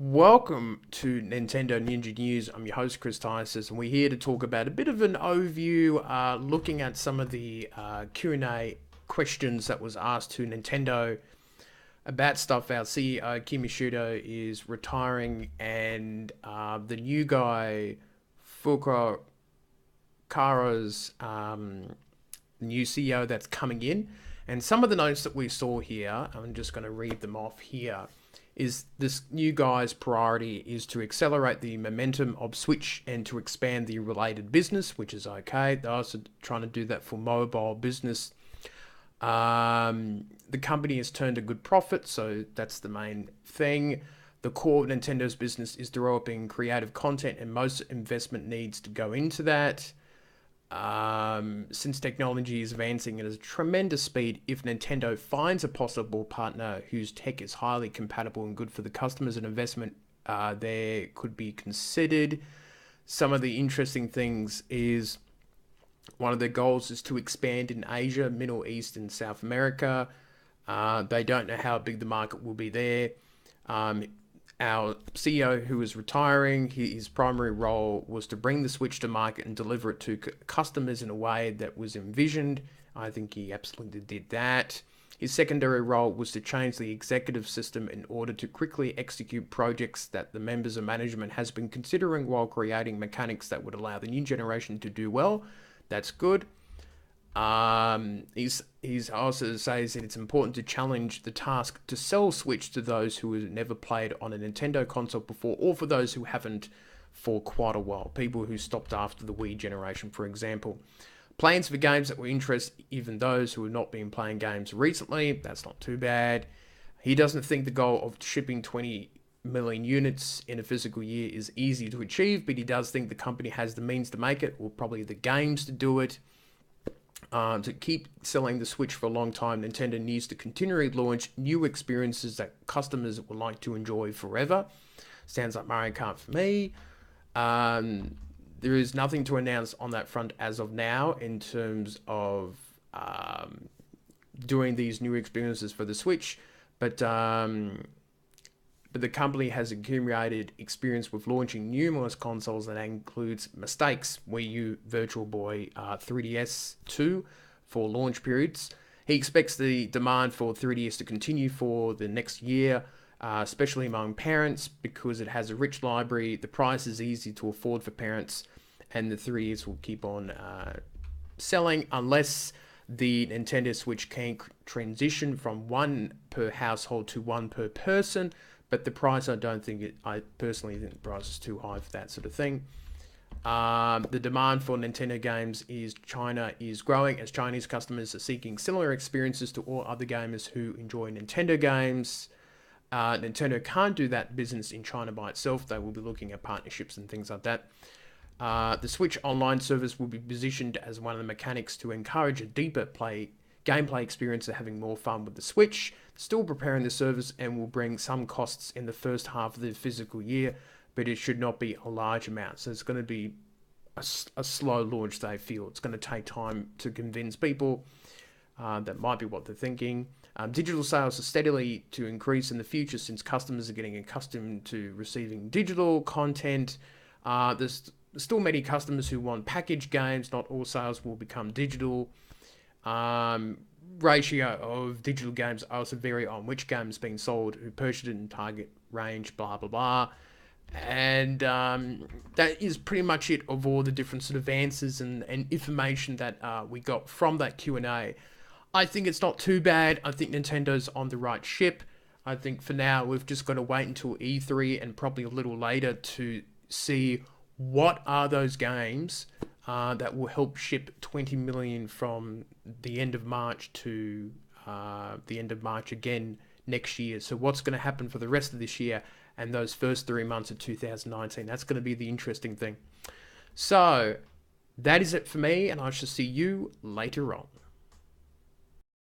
Welcome to Nintendo Ninja News. I'm your host, Chris Tysis, and we're here to talk about a bit of an overview, looking at some of the Q&A questions that was asked to Nintendo about stuff. Our CEO, Kimishida, is retiring, and the new guy, Fukuhara's new CEO that's coming in. And some of the notes that we saw here, I'm just going to read them off here, is this new guy's priority is to accelerate the momentum of Switch and to expand the related business, which is okay. They're also trying to do that for mobile business. The company has turned a good profit, so that's the main thing. The core of Nintendo's business is developing creative content, and most investment needs to go into that. Since technology is advancing at a tremendous speed, if Nintendo finds a possible partner whose tech is highly compatible and good for the customers, an investment there could be considered. Some of the interesting things is one of their goals is to expand in Asia, Middle East, and South America. They don't know how big the market will be there. Our CEO, who is retiring, his primary role was to bring the Switch to market and deliver it to customers in a way that was envisioned. I think he absolutely did that. His secondary role was to change the executive system in order to quickly execute projects that the members of management has been considering while creating mechanics that would allow the new generation to do well. That's good. He's also says that it's important to challenge the task to sell Switch to those who have never played on a Nintendo console before, or for those who haven't for quite a while. People who stopped after the Wii generation, for example. Plans for games that will interest even those who have not been playing games recently. That's not too bad. He doesn't think the goal of shipping 20 million units in a physical year is easy to achieve, but he does think the company has the means to make it, or probably the games to do it. To keep selling the Switch for a long time, Nintendo needs to continually launch new experiences that customers would like to enjoy forever. Sounds like Mario Kart for me. There is nothing to announce on that front as of now in terms of doing these new experiences for the Switch, but the company has accumulated experience with launching numerous consoles that includes mistakes, Wii U, Virtual Boy, 3DS 2 for launch periods. He expects the demand for 3DS to continue for the next year, especially among parents, because it has a rich library, the price is easy to afford for parents, and the 3DS will keep on selling unless the Nintendo Switch can transition from one per household to one per person. But the price, I personally think the price is too high for that sort of thing. The demand for Nintendo games is China is growing as Chinese customers are seeking similar experiences to all other gamers who enjoy Nintendo games. Nintendo can't do that business in China by itself. They will be looking at partnerships and things like that. The Switch Online service will be positioned as one of the mechanics to encourage a deeper gameplay experience of having more fun with the Switch. Still preparing the service and will bring some costs in the first half of the physical year, but it should not be a large amount. So it's going to be a slow launch, they feel. It's going to take time to convince people. That might be what they're thinking. Digital sales are steadily to increase in the future since customers are getting accustomed to receiving digital content. There's still many customers who want packaged games. Not all sales will become digital. Ratio of digital games also vary on which games being sold, who purchased it in target range, blah blah blah. And that is pretty much it of all the different sort of answers and information that we got from that Q&A. I think it's not too bad. I think Nintendo's on the right ship. I think for now we've just got to wait until E3 and probably a little later to see what are those games that will help ship 20 million from the end of March to the end of March again next year. So what's going to happen for the rest of this year and those first 3 months of 2019? That's going to be the interesting thing. So that is it for me, and I shall see you later on.